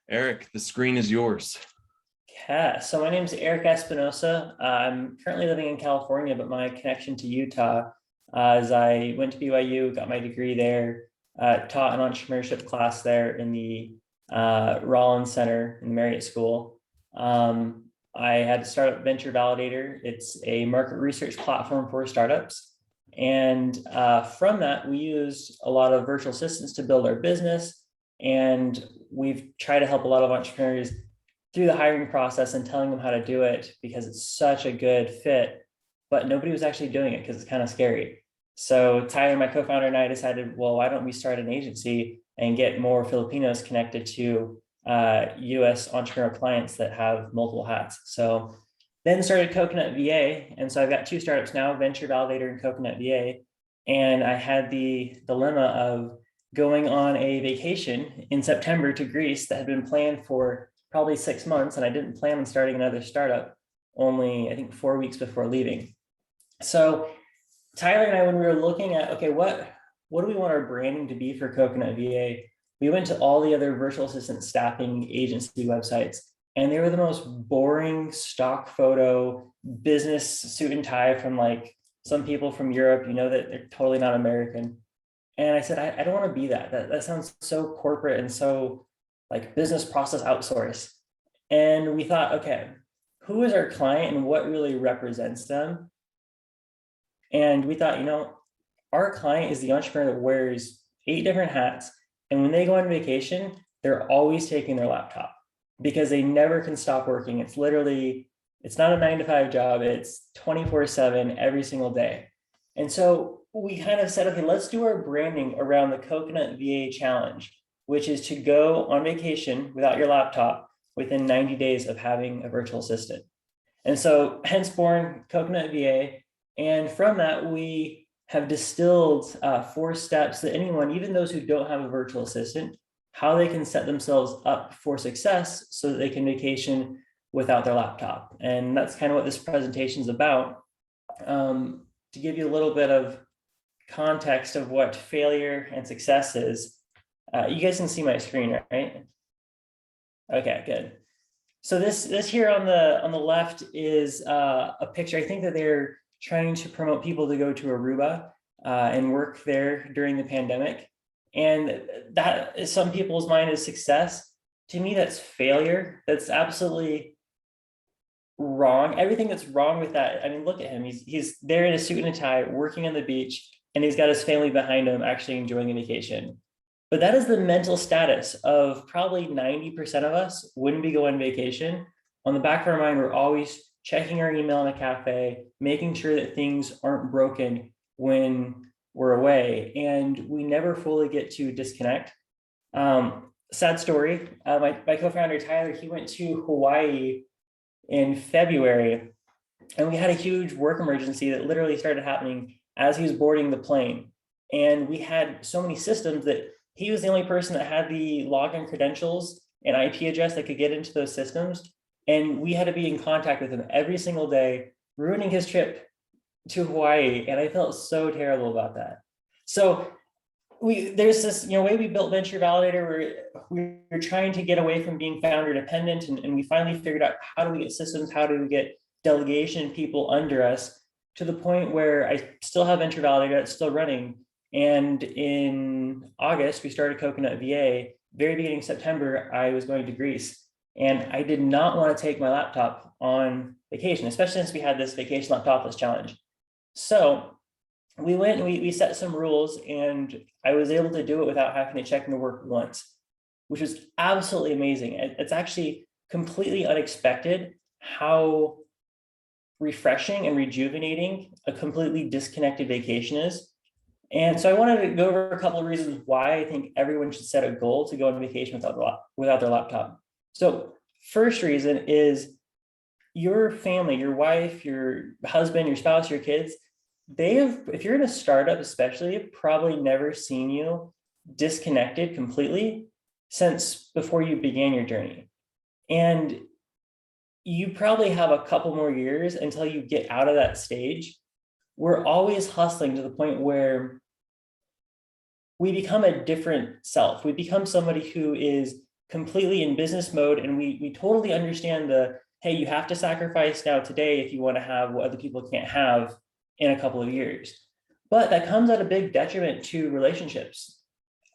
Eric, the screen is yours. Yeah, so my name is Eric Espinosa. I'm currently living in California, but my connection to Utah, as I went to BYU, got my degree there, taught an entrepreneurship class there in the Rollins Center in the Marriott School. I had to start up Venture Validator. It's a market research platform for startups. And from that, we used a lot of virtual assistants to build our business. And we've tried to help a lot of entrepreneurs through the hiring process and telling them how to do it because it's such a good fit, but nobody was actually doing it because it's kind of scary. So Tyler, my co-founder, and I decided, well, why don't we start an agency and get more Filipinos connected to US entrepreneur clients that have multiple hats. So then started Coconut VA. And so I've got two startups now, Venture Validator and Coconut VA. And I had the dilemma of going on a vacation in September to Greece that had been planned for probably 6 months, and I didn't plan on starting another startup only, I think, 4 weeks before leaving. So Tyler and I, when we were looking at, okay, what do we want our branding to be for Coconut VA? We went to all the other virtual assistant staffing agency websites, and they were the most boring stock photo business suit and tie from like some people from Europe, you know, that they're totally not American. And I said, I don't want to be that. That sounds so corporate and so like business process outsource. And we thought, okay, who is our client and what really represents them? And we thought, our client is the entrepreneur that wears 8 different hats. And when they go on vacation, they're always taking their laptop because they never can stop working. It's literally, it's not a 9-to-5 job. It's 24/7 every single day. And so we kind of said, okay, let's do our branding around the Coconut VA Challenge, which is to go on vacation without your laptop within 90 days of having a virtual assistant. And so hence born Coconut VA. And from that, we have distilled 4 steps that anyone, even those who don't have a virtual assistant, how they can set themselves up for success so that they can vacation without their laptop. And that's kind of what this presentation is about. To give you a little bit of context of what failure and success is, you guys can see my screen, right? Okay, good. So this here on the left is a picture. I think that they're trying to promote people to go to Aruba and work there during the pandemic. And that is some people's mind is success. To me, that's failure. That's absolutely wrong. Everything that's wrong with that. I mean, look at him. He's there in a suit and a tie, working on the beach, and he's got his family behind him, actually enjoying a vacation. But that is the mental status of probably 90% of us when we go on vacation. On the back of our mind, we're always checking our email in a cafe, making sure that things aren't broken when we're away, and we never fully get to disconnect. Sad story, my co-founder Tyler, he went to Hawaii in February, and we had a huge work emergency that literally started happening as he was boarding the plane. And we had so many systems that he was the only person that had the login credentials and IP address that could get into those systems. And we had to be in contact with him every single day, ruining his trip to Hawaii. And I felt so terrible about that. So there's this way we built Venture Validator where we're trying to get away from being founder dependent. And we finally figured out how do we get systems, how do we get delegation people under us to the point where I still have Venture Validator, it's still running. And in August, we started Coconut VA. Very beginning of September, I was going to Greece. And I did not want to take my laptop on vacation, especially since we had this Vacation Laptopless challenge. So we went and we set some rules, and I was able to do it without having to check into work once, which was absolutely amazing. It's actually completely unexpected how refreshing and rejuvenating a completely disconnected vacation is. And so I wanted to go over a couple of reasons why I think everyone should set a goal to go on vacation without their laptop. So first reason is your family, your wife, your husband, your spouse, your kids, if you're in a startup especially, they've probably never seen you disconnected completely since before you began your journey. And you probably have a couple more years until you get out of that stage. We're always hustling to the point where we become a different self. We become somebody who is completely in business mode, and we totally understand the, hey, you have to sacrifice now today if you want to have what other people can't have in a couple of years. But that comes at a big detriment to relationships.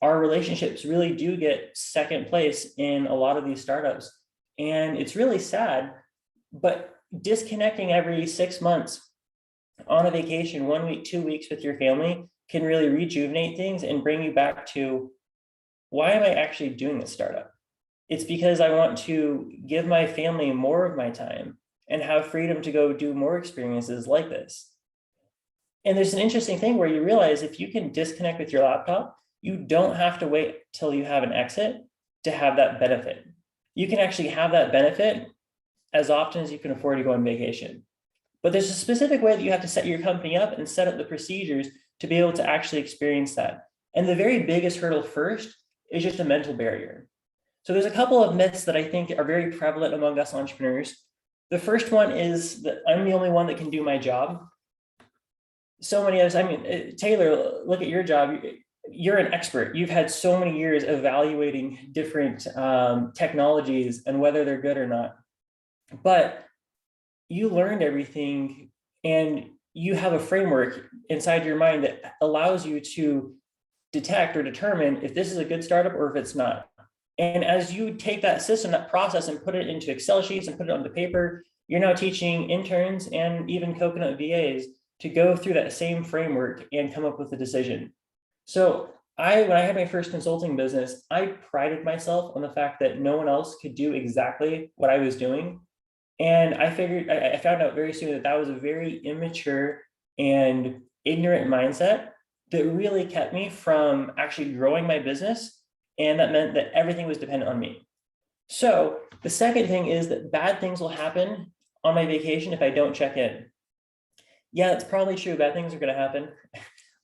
Our relationships really do get second place in a lot of these startups. And it's really sad, but disconnecting every 6 months on a vacation, 1 week, 2 weeks with your family can really rejuvenate things and bring you back to, why am I actually doing this startup? It's because I want to give my family more of my time and have freedom to go do more experiences like this. And there's an interesting thing where you realize if you can disconnect with your laptop, you don't have to wait till you have an exit to have that benefit. You can actually have that benefit as often as you can afford to go on vacation. But there's a specific way that you have to set your company up and set up the procedures to be able to actually experience that. And the very biggest hurdle first is just a mental barrier. So there's a couple of myths that I think are very prevalent among us entrepreneurs. The first one is that I'm the only one that can do my job. So many of us, I mean, Taylor, look at your job. You're an expert. You've had so many years evaluating different technologies and whether they're good or not. But you learned everything, and you have a framework inside your mind that allows you to detect or determine if this is a good startup or if it's not. And as you take that system, that process, and put it into Excel sheets and put it on the paper, you're now teaching interns and even Coconut VAs to go through that same framework and come up with a decision. So when I had my first consulting business, I prided myself on the fact that no one else could do exactly what I was doing. And I found out very soon that that was a very immature and ignorant mindset that really kept me from actually growing my business. And that meant that everything was dependent on me. So the second thing is that bad things will happen on my vacation if I don't check in. Yeah, that's probably true. Bad things are going to happen.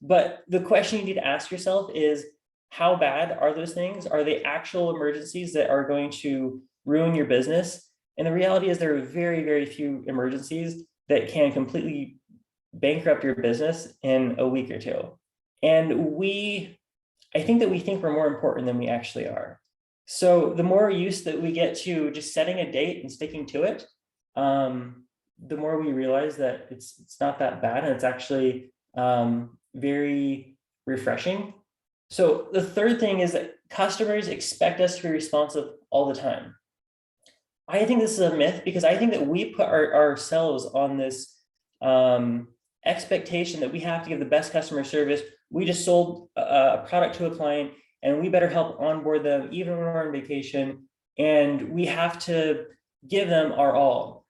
But the question you need to ask yourself is, how bad are those things? Are they actual emergencies that are going to ruin your business? And the reality is there are very, very few emergencies that can completely bankrupt your business in a week or two. And I think that we think we're more important than we actually are. So the more use that we get to just setting a date and sticking to it, the more we realize that it's not that bad, and it's actually very refreshing. So the third thing is that customers expect us to be responsive all the time. I think this is a myth, because I think that we put ourselves on this expectation that we have to give the best customer service. We just sold a product to a client, and we better help onboard them even when we're on vacation, and we have to give them our all.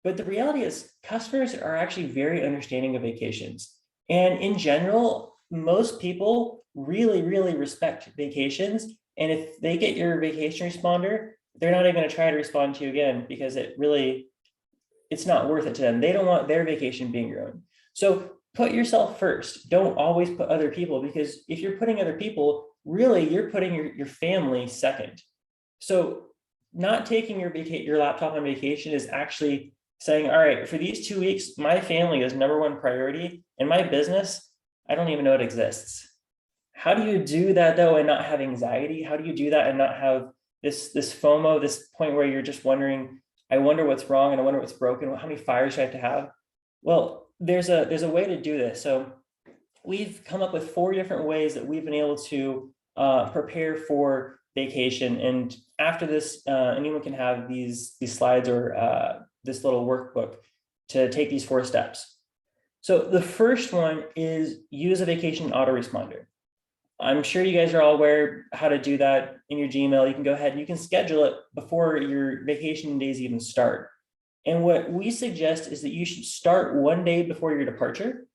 But the reality is customers are actually very understanding of vacations. And in general, most people really, really respect vacations. And if they get your vacation responder, they're not even going to try to respond to you again, because it's not worth it to them. They don't want their vacation being ruined. So put yourself first. Don't always put other people, because if you're putting other people, really you're putting your family second. So not taking your laptop on vacation is actually saying, all right, for these 2 weeks, my family is number one priority, and my business, I don't even know it exists. How do you do that though and not have anxiety? How do you do that and not have this FOMO, this point where you're just wondering, I wonder what's wrong and I wonder what's broken. How many fires do I have to have? Well, there's a way to do this. So we've come up with 4 different ways that we've been able to prepare for vacation. And after this, anyone can have these slides or this little workbook to take these 4 steps. So the first one is use a vacation autoresponder. I'm sure you guys are all aware how to do that in your Gmail. You can go ahead and you can schedule it before your vacation days even start. And what we suggest is that you should start 1 day before your departure.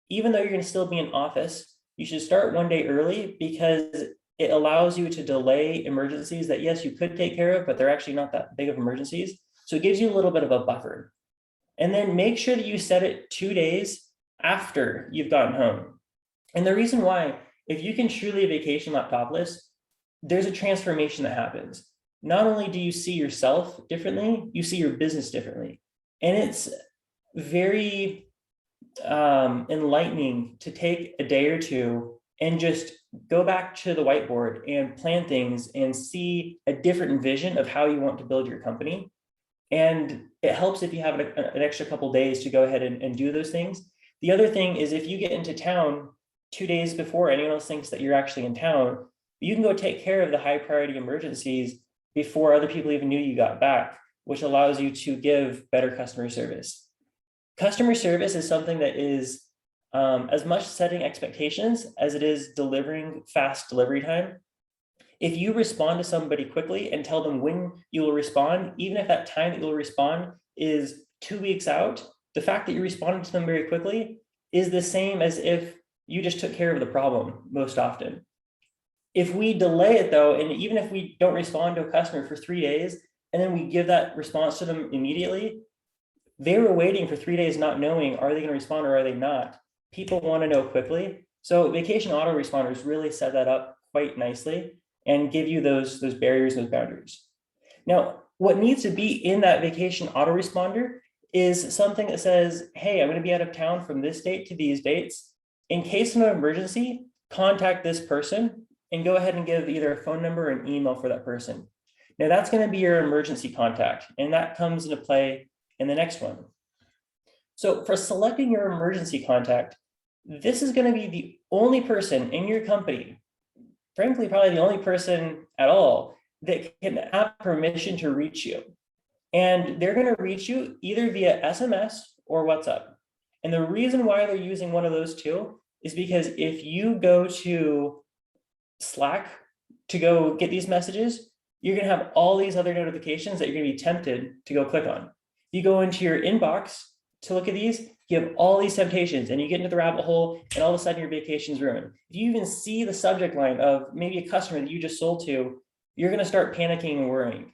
Even though you're going to still be in office, you should start 1 day early, because it allows you to delay emergencies that, yes, you could take care of, but they're actually not that big of emergencies. So it gives you a little bit of a buffer. And then make sure that you set it 2 days after you've gotten home. And the reason why, if you can truly vacation laptopless, there's a transformation that happens. Not only do you see yourself differently, you see your business differently. And it's very enlightening to take a day or two and just go back to the whiteboard and plan things and see a different vision of how you want to build your company. And it helps if you have an extra couple days to go ahead and do those things. The other thing is if you get into town 2 days before anyone else thinks that you're actually in town, you can go take care of the high priority emergencies before other people even knew you got back, which allows you to give better customer service. Customer service is something that is as much setting expectations as it is delivering fast delivery time. If you respond to somebody quickly and tell them when you will respond, even if that time that you'll respond is 2 weeks out, the fact that you responded to them very quickly is the same as if you just took care of the problem most often. If we delay it though, and even if we don't respond to a customer for 3 days, and then we give that response to them immediately, they were waiting for 3 days not knowing, are they going to respond or are they not? People want to know quickly. So Vacation Autoresponders really set that up quite nicely and give you those barriers, those boundaries. Now, what needs to be in that Vacation Autoresponder is something that says, hey, I'm going to be out of town from this date to these dates. In case of an emergency, contact this person and go ahead and give either a phone number or an email for that person. Now that's going to be your emergency contact, and that comes into play in the next one. So for selecting your emergency contact, this is going to be the only person in your company, frankly, probably the only person at all that can have permission to reach you. And they're going to reach you either via SMS or WhatsApp. And the reason why they're using one of those two is because if you go to Slack to go get these messages, you're going to have all these other notifications that you're going to be tempted to go click on. You go into your inbox to look at these, you have all these temptations and you get into the rabbit hole and all of a sudden your vacation's ruined. If you even see the subject line of maybe a customer that you just sold to, you're going to start panicking and worrying.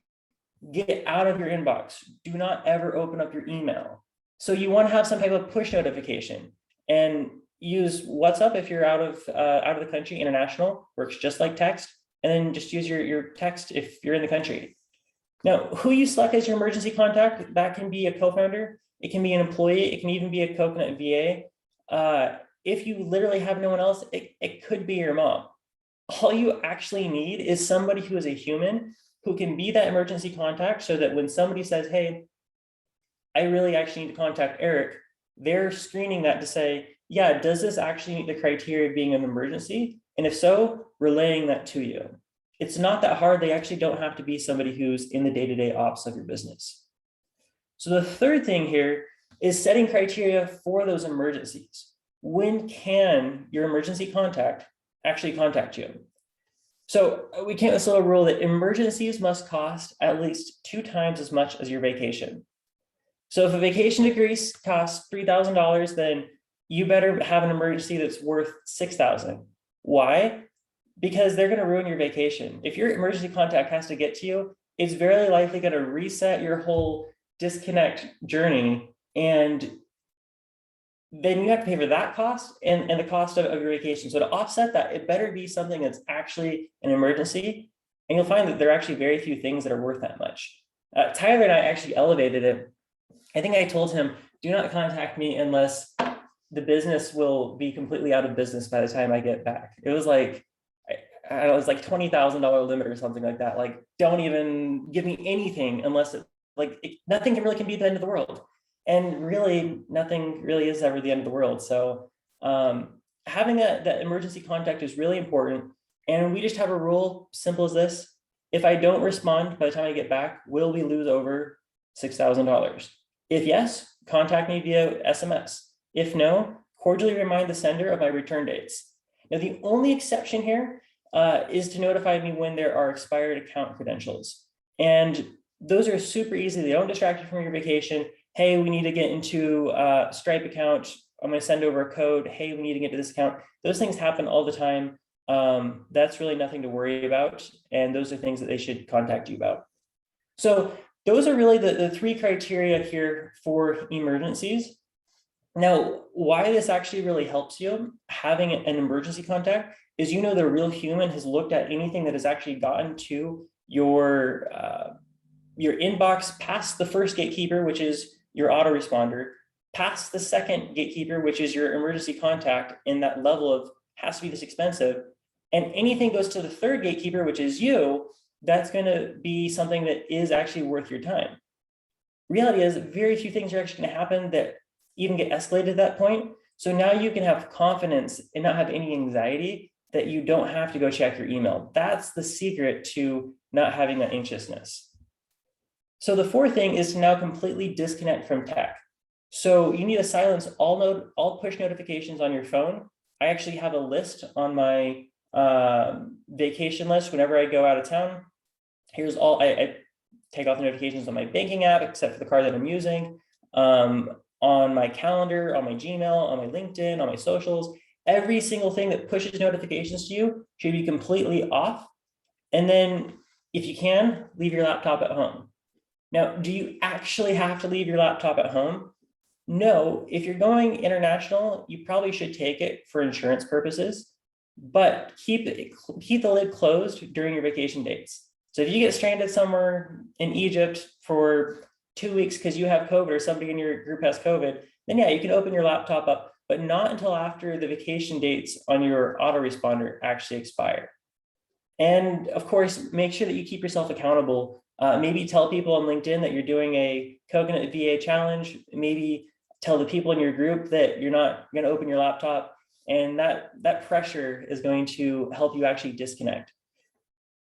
Get out of your inbox. Do not ever open up your email. So you want to have some type of push notification and use WhatsApp if you're out of the country. International works just like text, and then just use your text if you're in the country. Now, who you select as your emergency contact, that can be a co-founder, it can be an employee, it can even be a coconut VA. If you literally have no one else, it could be your mom. All you actually need is somebody who is a human who can be that emergency contact, so that when somebody says, hey, I really actually need to contact Eric, they're screening that to say, yeah, does this actually meet the criteria of being an emergency? And if so, relaying that to you. It's not that hard. They actually don't have to be somebody who's in the day-to-day ops of your business. So the third thing here is setting criteria for those emergencies. When can your emergency contact actually contact you? So we came with this little rule that emergencies must cost at least 2 times as much as your vacation. So if a vacation to Greece costs $3,000, then you better have an emergency that's worth $6,000. Why? Because they're going to ruin your vacation. If your emergency contact has to get to you, it's very likely going to reset your whole disconnect journey. And then you have to pay for that cost and the cost of your vacation. So to offset that, it better be something that's actually an emergency. And you'll find that there are actually very few things that are worth that much. Tyler and I actually elevated it. I think I told him, do not contact me unless the business will be completely out of business by the time I get back. It was like, it was like $20,000 limit or something like that. Like, don't even give me anything unless nothing can really be the end of the world. And really, nothing really is ever the end of the world. So having that emergency contact is really important. And we just have a rule, simple as this. If I don't respond by the time I get back, will we lose over $6,000? If yes, contact me via SMS. If no, cordially remind the sender of my return dates. Now, the only exception here is to notify me when there are expired account credentials. And those are super easy. They don't distract you from your vacation. Hey, we need to get into Stripe account. I'm going to send over a code. Hey, we need to get to this account. Those things happen all the time. That's really nothing to worry about. And those are things that they should contact you about. So those are really the 3 criteria here for emergencies. Now, why this actually really helps you, having an emergency contact, is the real human has looked at anything that has actually gotten to your inbox past the first gatekeeper, which is your autoresponder, past the second gatekeeper, which is your emergency contact, and that level of has to be this expensive. And anything goes to the third gatekeeper, which is you, that's going to be something that is actually worth your time. Reality is very few things are actually going to happen that even get escalated at that point. So now you can have confidence and not have any anxiety that you don't have to go check your email. That's the secret to not having that anxiousness. So the fourth thing is to now completely disconnect from tech. So you need to silence all push notifications on your phone. I actually have a list on my vacation list whenever I go out of town. Here's all I take off the notifications on my banking app, except for the card that I'm using, on my calendar, on my Gmail, on my LinkedIn, on my socials. Every single thing that pushes notifications to you should be completely off. And then if you can, leave your laptop at home. Now, do you actually have to leave your laptop at home? No, if you're going international, you probably should take it for insurance purposes, but keep the lid closed during your vacation dates. So if you get stranded somewhere in Egypt for 2 weeks because you have COVID or somebody in your group has COVID, then yeah, you can open your laptop up, but not until after the vacation dates on your autoresponder actually expire. And of course, make sure that you keep yourself accountable. Maybe tell people on LinkedIn that you're doing a Coconut VA challenge. Maybe tell the people in your group that you're not going to open your laptop, and that pressure is going to help you actually disconnect.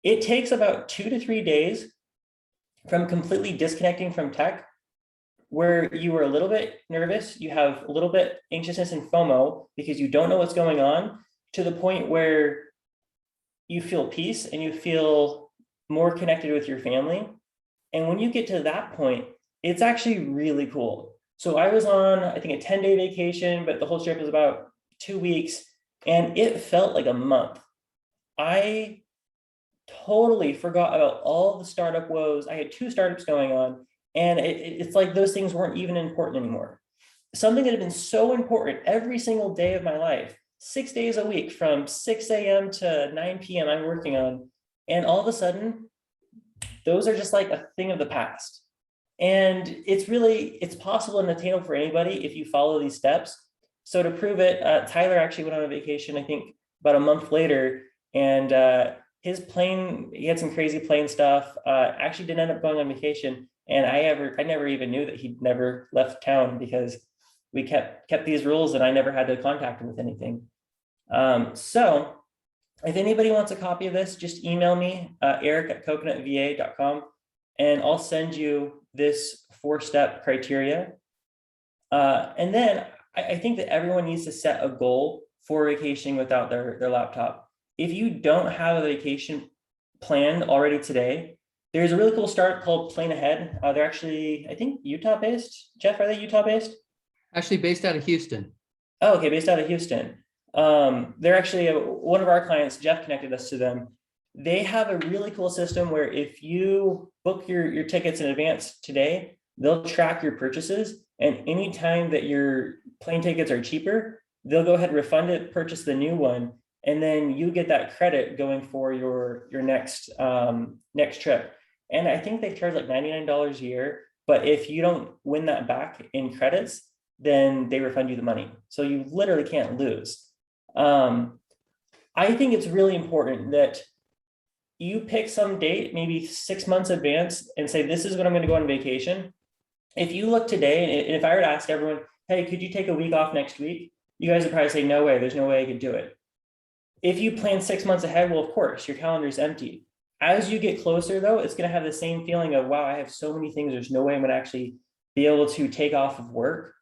It takes about 2 to 3 days from completely disconnecting from tech, where you are a little bit nervous, you have a little bit anxiousness and FOMO because you don't know what's going on, to the point where you feel peace and you feel more connected with your family. And when you get to that point, it's actually really cool. So I was on, I think, a 10-day vacation, but the whole trip was about 2 weeks, and it felt like a month. I totally forgot about all the startup woes. I had 2 startups going on, and it's like those things weren't even important anymore. Something that had been so important every single day of my life, 6 days a week, from 6 a.m. to 9 p.m. I'm working on, and all of a sudden, those are just like a thing of the past. And it's possible and attainable for anybody if you follow these steps. So to prove it, Tyler actually went on a vacation, I think about a month later, and his plane, he had some crazy plane stuff, actually didn't end up going on vacation. And I never even knew that he'd never left town, because we kept these rules and I never had to contact him with anything. So if anybody wants a copy of this, just email me, eric@coconutva.com, and I'll send you this 4-step criteria. And then I think that everyone needs to set a goal for vacationing without their laptop. If you don't have a vacation planned already today, there's a really cool startup called Plan Ahead. They're actually, I think, Utah-based. Jeff, are they Utah-based? Actually based out of Houston. Oh, okay, based out of Houston. They're actually one of our clients. Jeff connected us to them. They have a really cool system where if you book your tickets in advance today, they'll track your purchases, and anytime that your plane tickets are cheaper, they'll go ahead and refund it, purchase the new one, and then you get that credit going for your next trip. And I think they charge like $99 a year, but if you don't win that back in credits, then they refund you the money. So you literally can't lose. I think it's really important that you pick some date, maybe 6 months advance, and say, this is when I'm going to go on vacation. If you look today, and if I were to ask everyone, hey, could you take a week off next week? You guys would probably say, no way, there's no way I could do it. If you plan 6 months ahead, well, of course, your calendar is empty. As you get closer, though, it's going to have the same feeling of, wow, I have so many things. There's no way I'm going to actually be able to take off of work.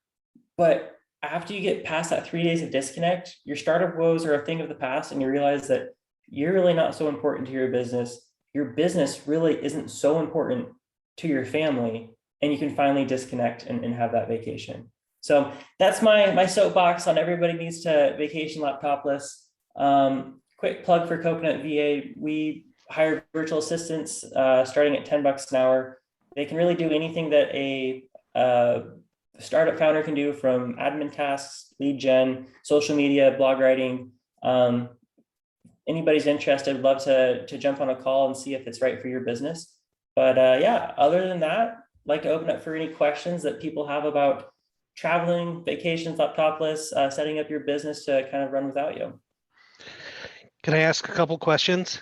But after you get past that 3 days of disconnect, your startup woes are a thing of the past, and you realize that you're really not so important to your business. Your business really isn't so important to your family, and you can finally disconnect and have that vacation. So that's my soapbox on everybody needs to vacation laptopless. Quick plug for Coconut VA. We hire virtual assistants starting at $10 an hour. They can really do anything that a startup founder can do, from admin tasks, lead gen, social media, blog writing. Anybody's interested, would love to jump on a call and see if it's right for your business. But yeah, other than that, I'd like to open up for any questions that people have about traveling, vacations, laptopless, setting up your business to kind of run without you. Can I ask a couple questions?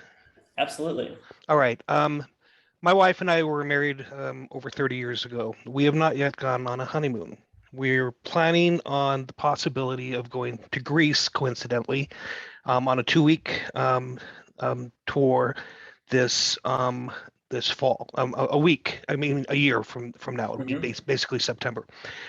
Absolutely. All right. My wife and I were married over 30 years ago. We have not yet gone on a honeymoon. We're planning on the possibility of going to Greece, coincidentally, on a 2-week tour this fall. A week. I mean, a year from now. It'll be basically September.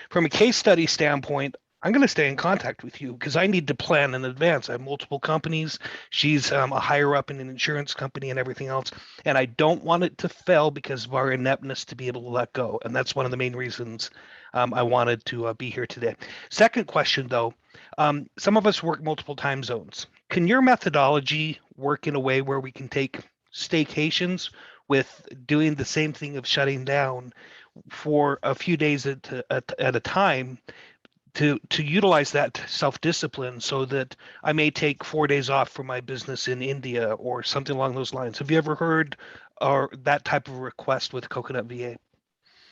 From a case study standpoint, I'm going to stay in contact with you because I need to plan in advance. I have multiple companies. She's a higher up in an insurance company and everything else. And I don't want it to fail because of our ineptness to be able to let go. And that's one of the main reasons I wanted to be here today. Second question, though, some of us work multiple time zones. Can your methodology work in a way where we can take staycations with doing the same thing of shutting down for a few days at a time to utilize that self-discipline so that I may take 4 days off from my business in India or something along those lines? Have you ever heard or that type of request with Coconut VA?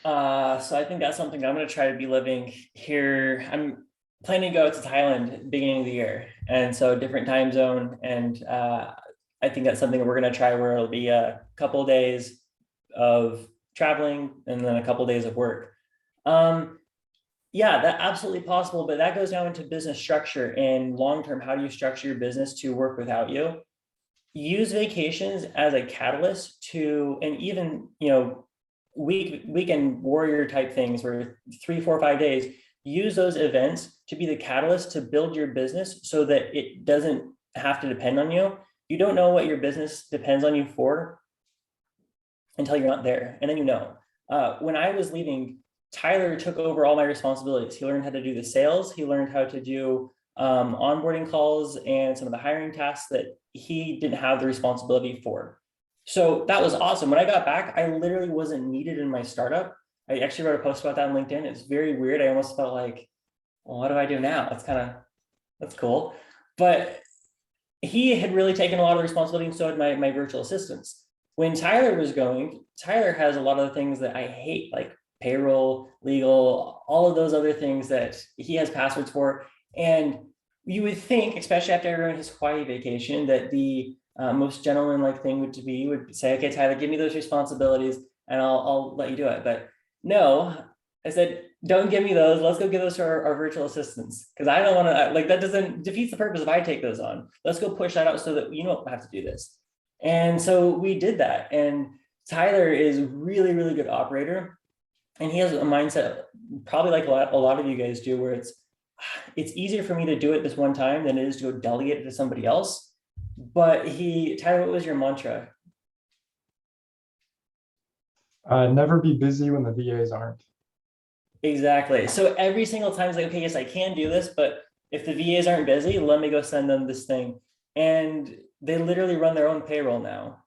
So I think that's something I'm going to try to be living here. I'm planning to go to Thailand beginning of the year, and so different time zone. And I think that's something that we're going to try where it'll be a couple of days of traveling and then a couple of days of work. Yeah, that's absolutely possible, but that goes down into business structure and long-term. How do you structure your business to work without you? Use vacations as a catalyst to, and even, weekend warrior type things where 3, 4, 5 days, use those events to be the catalyst to build your business so that it doesn't have to depend on you. You don't know what your business depends on you for until you're not there. And then when I was leaving, Tyler took over all my responsibilities. He learned how to do the sales. He learned how to do onboarding calls and some of the hiring tasks that he didn't have the responsibility for. So that was awesome. When I got back, I literally wasn't needed in my startup. I actually wrote a post about that on LinkedIn. It's very weird. I almost felt like, well, what do I do now? That's cool. But he had really taken a lot of the responsibility, and so had my virtual assistants. When Tyler was going, Tyler has a lot of the things that I hate, like payroll, legal, all of those other things that he has passwords for. And you would think, especially after everyone his Hawaii vacation, that the most gentleman-like thing would say, okay, Tyler, give me those responsibilities and I'll let you do it. But no, I said, don't give me those. Let's go give those to our virtual assistants. Because I don't want to, that doesn't defeats the purpose if I take those on. Let's go push that out so that you don't have to do this. And so we did that. And Tyler is a really, really good operator. And he has a mindset, probably like a lot of you guys do, where it's easier for me to do it this one time than it is to go delegate it to somebody else. But Tyler, what was your mantra? Never be busy when the VAs aren't. Exactly. So every single time it's like, okay, yes, I can do this, but if the VAs aren't busy, let me go send them this thing. And they literally run their own payroll now.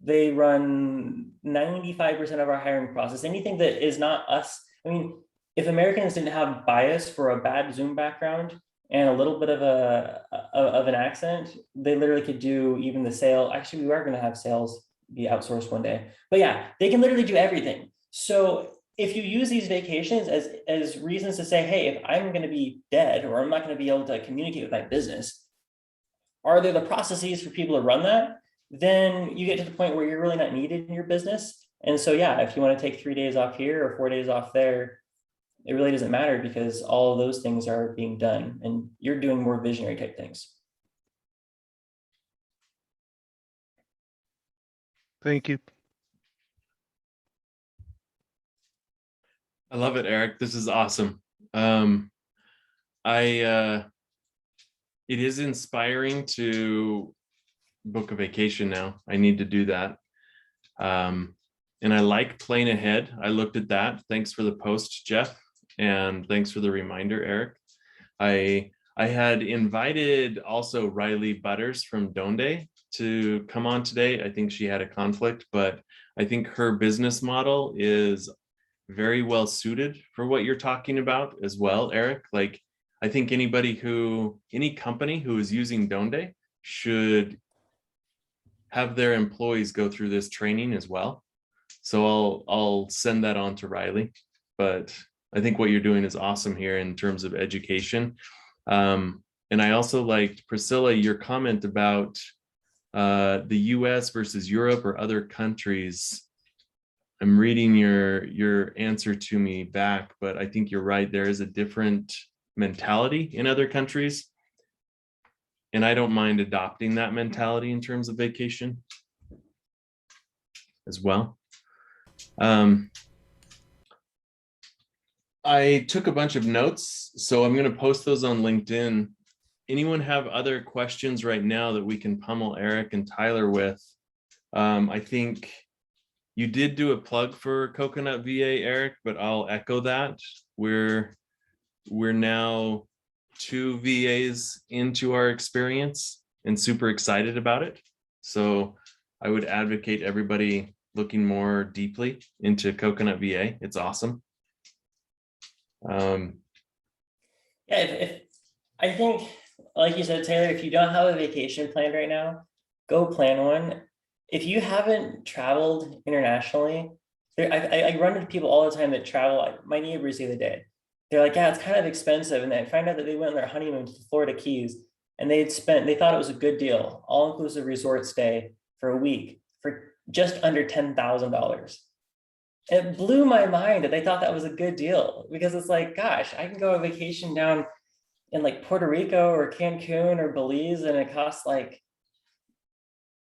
They run 95% of our hiring process. Anything that is not us. I mean, if Americans didn't have bias for a bad Zoom background and a little bit of an accent, they literally could do even the sale. Actually, we are going to have sales be outsourced one day. But yeah, they can literally do everything. So if you use these vacations as reasons to say, hey, if I'm going to be dead or I'm not going to be able to communicate with my business, are there the processes for people to run that? Then you get to the point where you're really not needed in your business. And so, yeah, if you want to take 3 days off here or 4 days off there, it really doesn't matter because all of those things are being done and you're doing more visionary type things. Thank you. I love it, Eric. This is awesome. It is inspiring to book a vacation now. I need to do that. And I like playing ahead. I looked at that. Thanks for the post, Jeff. And thanks for the reminder, Eric. I had invited also Riley Butters from Donde to come on today. I think she had a conflict, but I think her business model is very well suited for what you're talking about as well, Eric. Like, I think any company who is using Donde should have their employees go through this training as well. So I'll send that on to Riley, but I think what you're doing is awesome here in terms of education. And I also liked, Priscilla, your comment about the US versus Europe or other countries. I'm reading your answer to me back, but I think you're right. There is a different mentality in other countries. And I don't mind adopting that mentality in terms of vacation as well. I took a bunch of notes, so I'm going to post those on LinkedIn. Anyone have other questions right now that we can pummel Eric and Tyler with? I think you did do a plug for Coconut VA, Eric, but I'll echo that. We're now 2 VAs into our experience and super excited about it. So I would advocate everybody looking more deeply into Coconut VA. It's awesome. Yeah, if I think, like you said, Taylor, if you don't have a vacation planned right now, go plan one. If you haven't traveled internationally, I run into people all the time that travel. My neighbors the other day, they're like, yeah, it's kind of expensive. And I find out that they went on their honeymoon to the Florida Keys and they thought it was a good deal, all-inclusive resort stay for a week for just under $10,000. It blew my mind that they thought that was a good deal, because it's like, gosh, I can go on vacation down in like Puerto Rico or Cancun or Belize and it costs like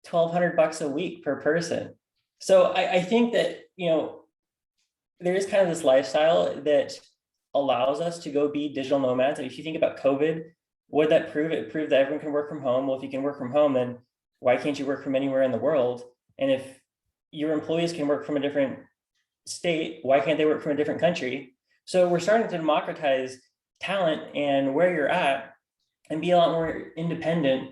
$1,200 a week per person. So I think that, there is kind of this lifestyle that allows us to go be digital nomads. And if you think about COVID, what did that prove? It proved that everyone can work from home. Well, if you can work from home, then why can't you work from anywhere in the world? And if your employees can work from a different state, why can't they work from a different country? So we're starting to democratize talent and where you're at and be a lot more independent.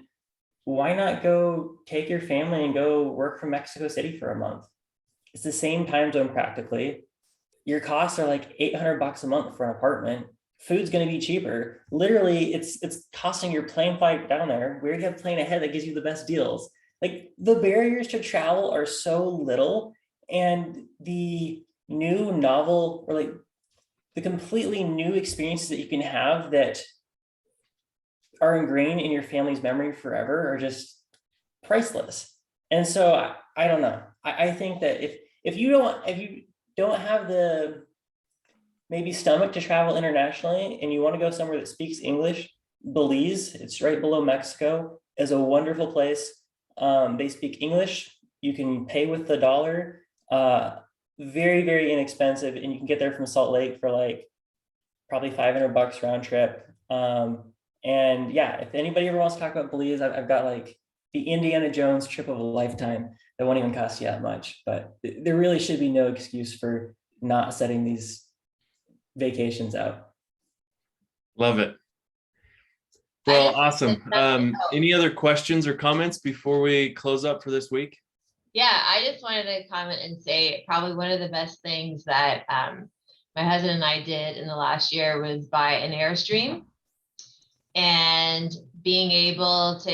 Why not go take your family and go work from Mexico City for a month? It's the same time zone practically. Your costs are like $800 a month for an apartment. Food's going to be cheaper. Literally, it's costing your plane flight down there. We already have plane ahead that gives you the best deals. Like, the barriers to travel are so little, and the new novel, or like the completely new experiences that you can have that are ingrained in your family's memory forever are just priceless. And so I don't know. I think that if you don't have the maybe stomach to travel internationally and you want to go somewhere that speaks English, Belize, it's right below Mexico, is a wonderful place. They speak English. You can pay with the dollar. Very, very inexpensive, and you can get there from Salt Lake for like probably $500 round trip. And yeah, if anybody ever wants to talk about Belize, I've got like the Indiana Jones trip of a lifetime that won't even cost you that much. But there really should be no excuse for not setting these vacations out. Love it. Well, awesome. Any other questions or comments before we close up for this week? Yeah, I just wanted to comment and say probably one of the best things that my husband and I did in the last year was buy an Airstream, and being able to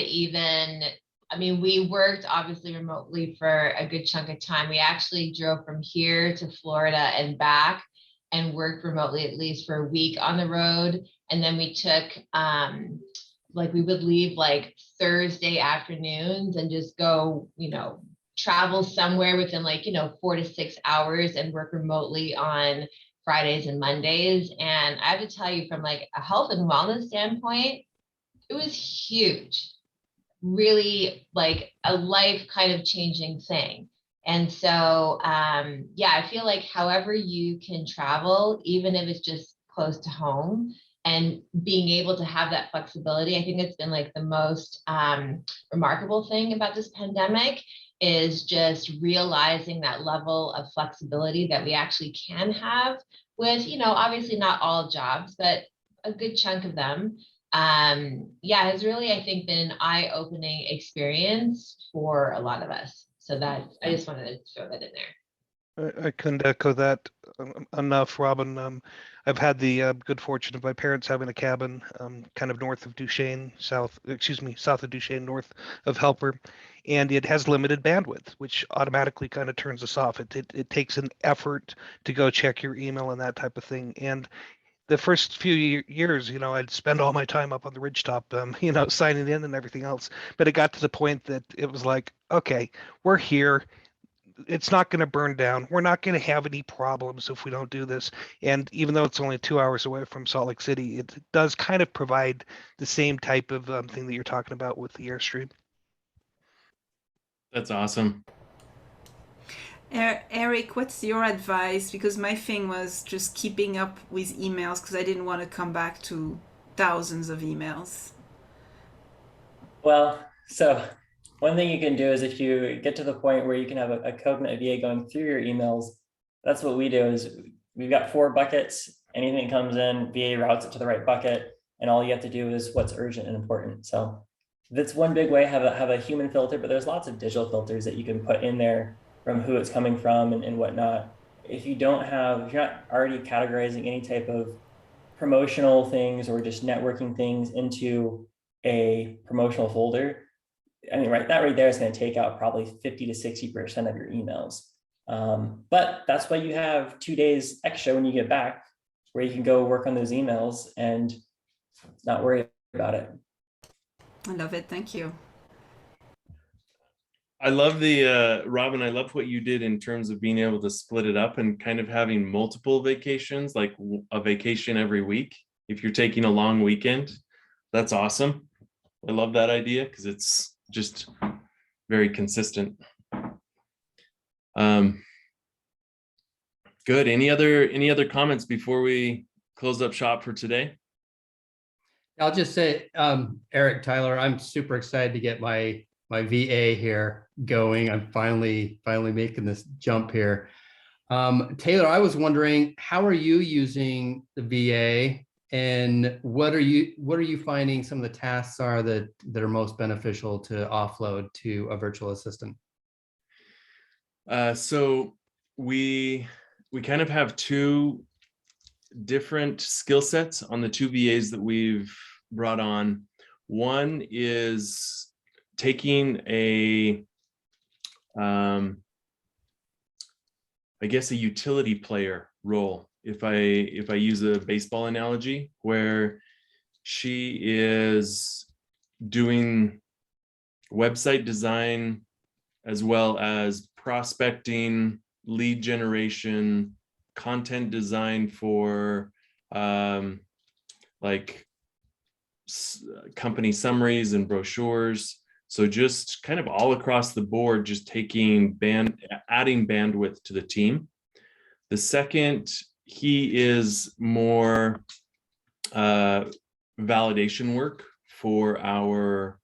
we worked obviously remotely for a good chunk of time. We actually drove from here to Florida and back and worked remotely at least for a week on the road. And then we took, we would leave like Thursday afternoons and just go, travel somewhere within 4 to 6 hours and work remotely on Fridays and Mondays. And I have to tell you, from like a health and wellness standpoint, it was huge, really like a life kind of changing thing. And so, I feel like however you can travel, even if it's just close to home, and being able to have that flexibility, I think it's been like the most remarkable thing about this pandemic, is just realizing that level of flexibility that we actually can have with, obviously not all jobs, but a good chunk of them. Has really, I think, been an eye-opening experience for a lot of us. So that I just wanted to throw that in there. I couldn't echo that enough, Robin. I've had the good fortune of my parents having a cabin kind of north of Duchesne, south of Duchesne, north of Helper, and it has limited bandwidth, which automatically kind of turns us off. It takes an effort to go check your email and that type of thing. And the first few years, I'd spend all my time up on the ridgetop, signing in and everything else. But it got to the point that it was like, okay, we're here. It's not going to burn down. We're not going to have any problems if we don't do this. And even though it's only 2 hours away from Salt Lake City, it does kind of provide the same type of thing that you're talking about with the Airstream. That's awesome. Eric, what's your advice? Because my thing was just keeping up with emails because I didn't want to come back to thousands of emails. Well, so one thing you can do is if you get to the point where you can have a coconut VA going through your emails, that's what we do is we've got 4 buckets. Anything that comes in, VA routes it to the right bucket. And all you have to do is what's urgent and important. So that's one big way, have a human filter, but there's lots of digital filters that you can put in there from who it's coming from and whatnot. If you're not already categorizing any type of promotional things or just networking things into a promotional folder, I mean, that right there is going to take out probably 50 to 60% of your emails. But that's why you have 2 days extra when you get back, where you can go work on those emails and not worry about it. I love it. Thank you. I love Robin, I love what you did in terms of being able to split it up and kind of having multiple vacations, like a vacation every week. If you're taking a long weekend, that's awesome. I love that idea because it's just very consistent. Good. Any other comments before we close up shop for today? I'll just say, Eric, Tyler, I'm super excited to get my VA here going. I'm finally making this jump here. Taylor, I was wondering, how are you using the VA, and what are you finding some of the tasks are that are most beneficial to offload to a virtual assistant? So we kind of have 2 different skill sets on the 2 VAs that we've brought on. One is taking I guess a utility player role, if I use a baseball analogy, where she is doing website design as well as prospecting, lead generation, content design for like company summaries and brochures. So just kind of all across the board, just adding bandwidth to the team. The second, he is more validation work for our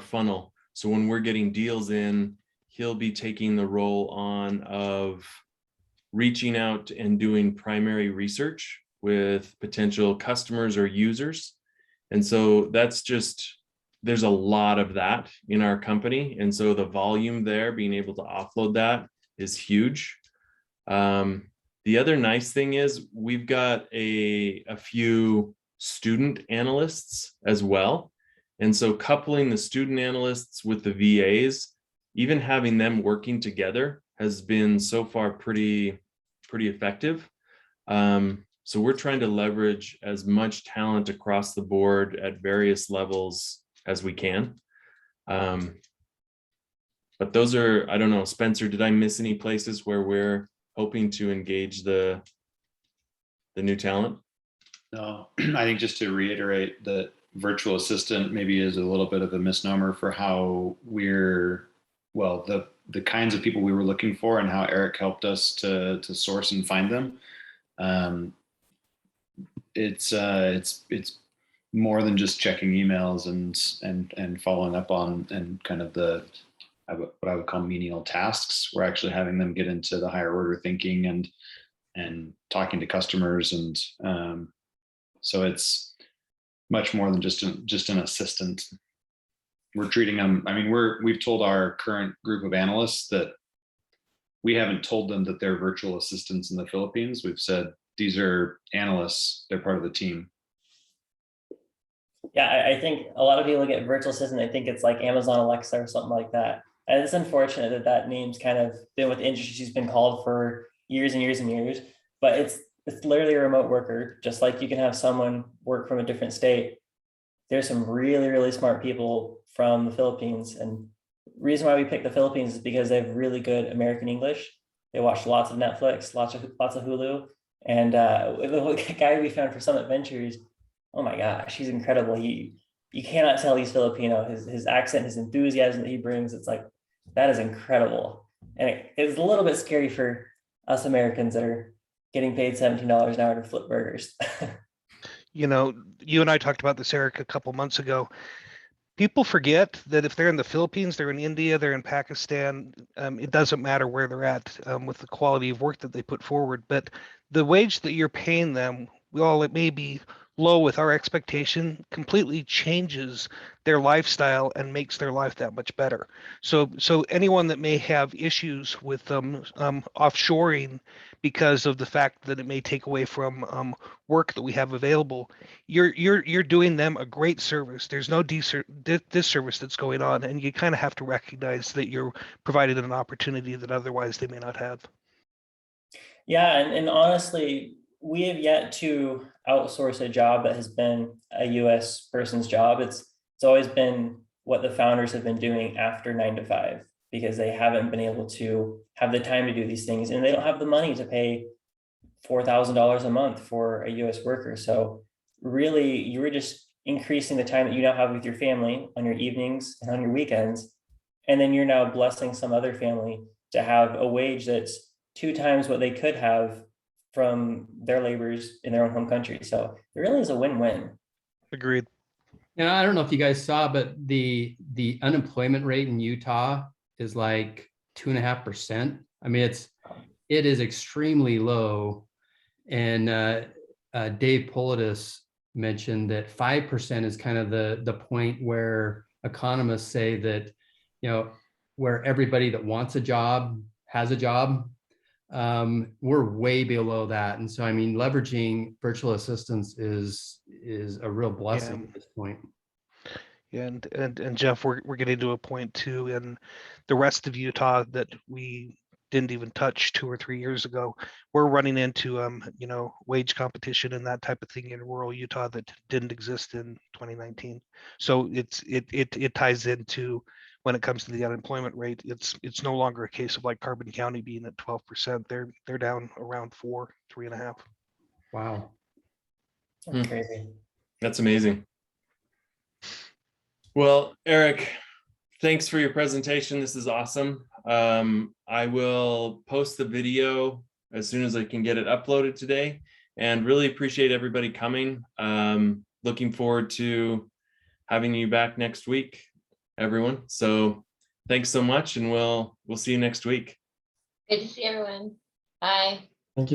funnel. So when we're getting deals in, he'll be taking the role on of reaching out and doing primary research with potential customers or users. And so there's a lot of that in our company. And so the volume there, being able to offload that is huge. The other nice thing is we've got a few student analysts as well. And so coupling the student analysts with the VAs, even having them working together has been so far pretty effective. So we're trying to leverage as much talent across the board at various levels as we can. But those are, I don't know, Spencer, did I miss any places where we're hoping to engage the new talent? No, I think just to reiterate that virtual assistant maybe is a little bit of a misnomer for how the kinds of people we were looking for and how Eric helped us to source and find them. It's more than just checking emails and following up on and kind of what I would call menial tasks. We're actually having them get into the higher order thinking and talking to customers, and so it's much more than just an assistant. We're treating them. I mean, we've told our current group of analysts that we haven't told them that they're virtual assistants in the Philippines. We've said these are analysts. They're part of the team. Yeah, I think a lot of people get virtual assistant. I think it's like Amazon Alexa or something like that. And it's unfortunate that name's kind of been what the industry's been called for years and years and years. But it's literally a remote worker, just like you can have someone work from a different state. There's some really, really smart people from the Philippines. And the reason why we picked the Philippines is because they have really good American English. They watch lots of Netflix, lots of Hulu. And the guy we found for Summit Ventures, oh my gosh, he's incredible. You cannot tell he's Filipino. His accent, his enthusiasm that he brings, it's like, that is incredible. And it's a little bit scary for us Americans that are getting paid $17 an hour to flip burgers. You know, you and I talked about this, Eric, a couple months ago. People forget that if they're in the Philippines, they're in India, they're in Pakistan, it doesn't matter where they're at with the quality of work that they put forward. But the wage that you're paying them, while it may be low with our expectation, completely changes their lifestyle and makes their life that much better. So anyone that may have issues with offshoring because of the fact that it may take away from work that we have available, you're doing them a great service. There's no disservice that's going on, and you kind of have to recognize that you're providing an opportunity that otherwise they may not have. Yeah, and honestly, we have yet to outsource a job that has been a US person's job. It's always been what the founders have been doing after 9 to 5, because they haven't been able to have the time to do these things, and they don't have the money to pay $4,000 a month for a US worker. So really, you were just increasing the time that you now have with your family on your evenings and on your weekends. And then you're now blessing some other family to have a wage that's 2 times what they could have from their labors in their own home country. So it really is a win-win. Agreed. And I don't know if you guys saw, but the unemployment rate in Utah is like 2.5%. I mean, it is extremely low. And Dave Politis mentioned that 5% is kind of the point where economists say that, you know, where everybody that wants a job has a job. We're way below that. And so, I mean, leveraging virtual assistants is a real blessing at this point. Yeah, and Jeff, we're getting to a point too in the rest of Utah that we didn't even touch 2 or 3 years ago. We're running into wage competition and that type of thing in rural Utah that didn't exist in 2019. So it ties into, when it comes to the unemployment rate, it's no longer a case of like Carbon County being at 12%. They're down around 3.5. Wow. That's crazy. That's amazing. Well, Eric, thanks for your presentation. This is awesome. I will post the video as soon as I can get it uploaded today, and really appreciate everybody coming. Looking forward to having you back next week, everyone. So thanks so much, and we'll see you next week. Good to see everyone. Bye.